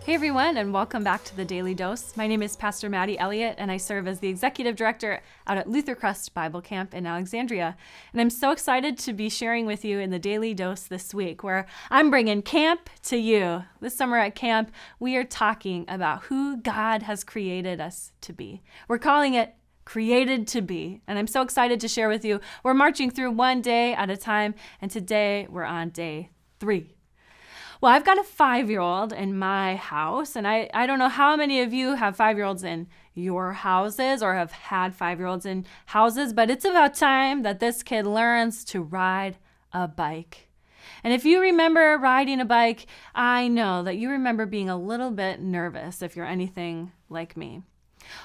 Hey everyone, and welcome back to the Daily Dose. My name is Pastor Maddie, Elliot, and I serve as the Executive Director out at LutherCrest Bible Camp in Alexandria. And I'm so excited to be sharing with you in the Daily Dose this week, where I'm bringing camp to you. This summer at camp, we are talking about who God has created us to be. We're calling it Created to Be, and I'm so excited to share with you. We're marching through one day at a time, and today we're on day 3. Well, I've got a 5-year-old in my house, and I don't know how many of you have 5-year-olds in your houses or have had 5-year-olds in houses, but it's about time that this kid learns to ride a bike. And if you remember riding a bike, I know that you remember being a little bit nervous if you're anything like me.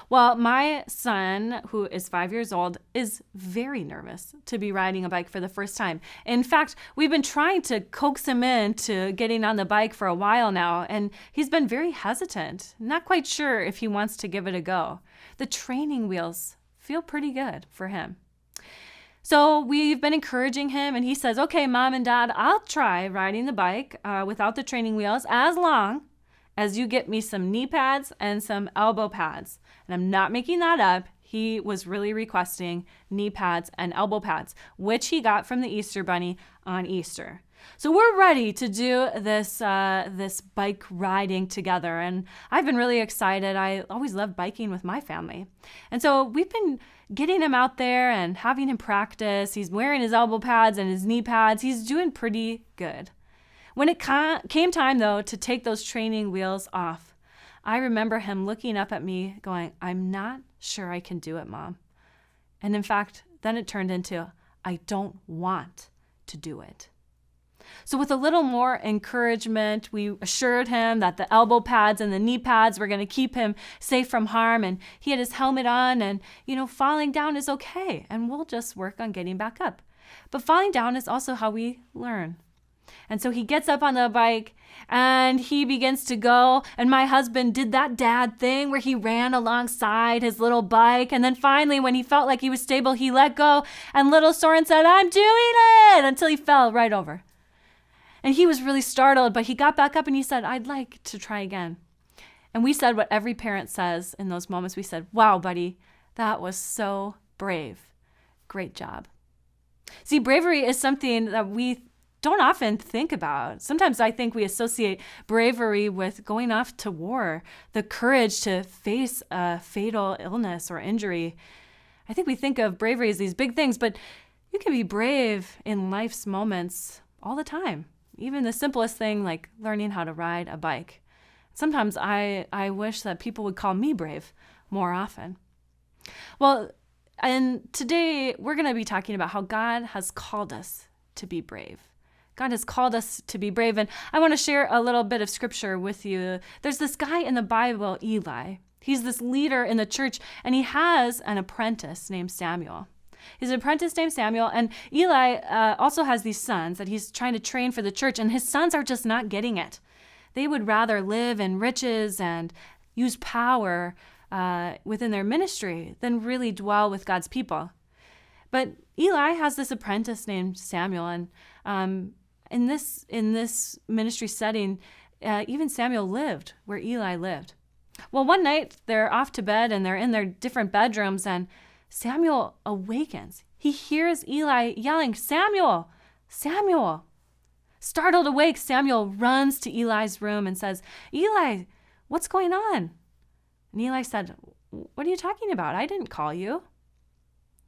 Well, my son, who is 5 years old, is very nervous to be riding a bike for the first time. In fact, we've been trying to coax him into getting on the bike for a while now, and he's been very hesitant, not quite sure if he wants to give it a go. The training wheels feel pretty good for him. So we've been encouraging him, and he says, okay, Mom and Dad, I'll try riding the bike without the training wheels as long as you get me some knee pads and some elbow pads. And I'm not making that up. He was really requesting knee pads and elbow pads, which he got from the Easter Bunny on Easter. So we're ready to do this bike riding together. And I've been really excited. I always love biking with my family. And so we've been getting him out there and having him practice. He's wearing his elbow pads and his knee pads. He's doing pretty good. When it came time, though, to take those training wheels off, I remember him looking up at me going, I'm not sure I can do it, Mom. And in fact, then it turned into, I don't want to do it. So with a little more encouragement, we assured him that the elbow pads and the knee pads were going to keep him safe from harm. And he had his helmet on and, falling down is okay. And we'll just work on getting back up. But falling down is also how we learn. And so he gets up on the bike and he begins to go. And my husband did that dad thing where he ran alongside his little bike. And then finally, when he felt like he was stable, he let go. And little Soren said, I'm doing it, until he fell right over. And he was really startled, but he got back up and he said, I'd like to try again. And we said what every parent says in those moments. We said, wow, buddy, that was so brave. Great job. See, bravery is something that we don't often think about. Sometimes I think we associate bravery with going off to war, the courage to face a fatal illness or injury. I think we think of bravery as these big things, but you can be brave in life's moments all the time. Even the simplest thing like learning how to ride a bike. Sometimes I wish that people would call me brave more often. Well, and today we're going to be talking about how God has called us to be brave. God has called us to be brave. And I want to share a little bit of scripture with you. There's this guy in the Bible, Eli. He's this leader in the church, and he has an apprentice named Samuel. He's an apprentice named Samuel, and Eli also has these sons that he's trying to train for the church, and his sons are just not getting it. They would rather live in riches and use power within their ministry than really dwell with God's people. But Eli has this apprentice named Samuel, and in this ministry setting, even Samuel lived where Eli lived. Well, one night they're off to bed and they're in their different bedrooms, and Samuel awakens. He hears Eli yelling, Samuel, Samuel. Startled awake, Samuel runs to Eli's room and says, Eli, what's going on? And Eli said, what are you talking about? I didn't call you.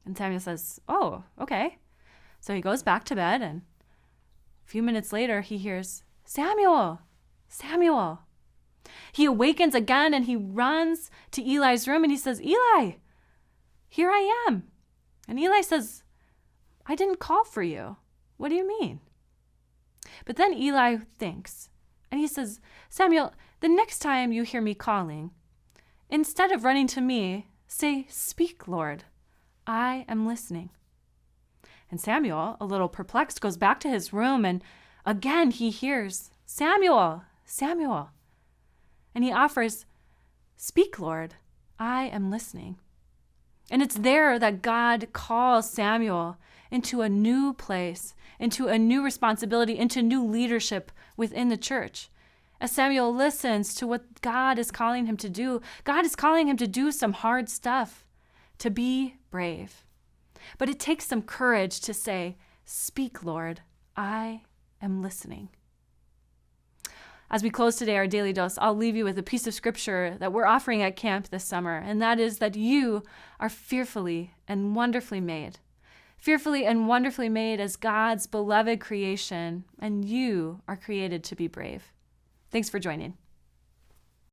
And Samuel says, oh, okay. So he goes back to bed, and a few minutes later, he hears, Samuel, Samuel. He awakens again, and he runs to Eli's room, and he says, Eli, here I am. And Eli says, I didn't call for you. What do you mean? But then Eli thinks, and he says, Samuel, the next time you hear me calling, instead of running to me, say, speak, Lord. I am listening. And Samuel, a little perplexed, goes back to his room, and again he hears, Samuel, Samuel. And he offers, speak, Lord, I am listening. And it's there that God calls Samuel into a new place, into a new responsibility, into new leadership within the church. As Samuel listens to what God is calling him to do, God is calling him to do some hard stuff, to be brave. But it takes some courage to say, "Speak, Lord, I am listening." As we close today our daily dose, I'll leave you with a piece of scripture that we're offering at camp this summer, and that is that you are fearfully and wonderfully made. Fearfully and wonderfully made as God's beloved creation, and you are created to be brave. Thanks for joining.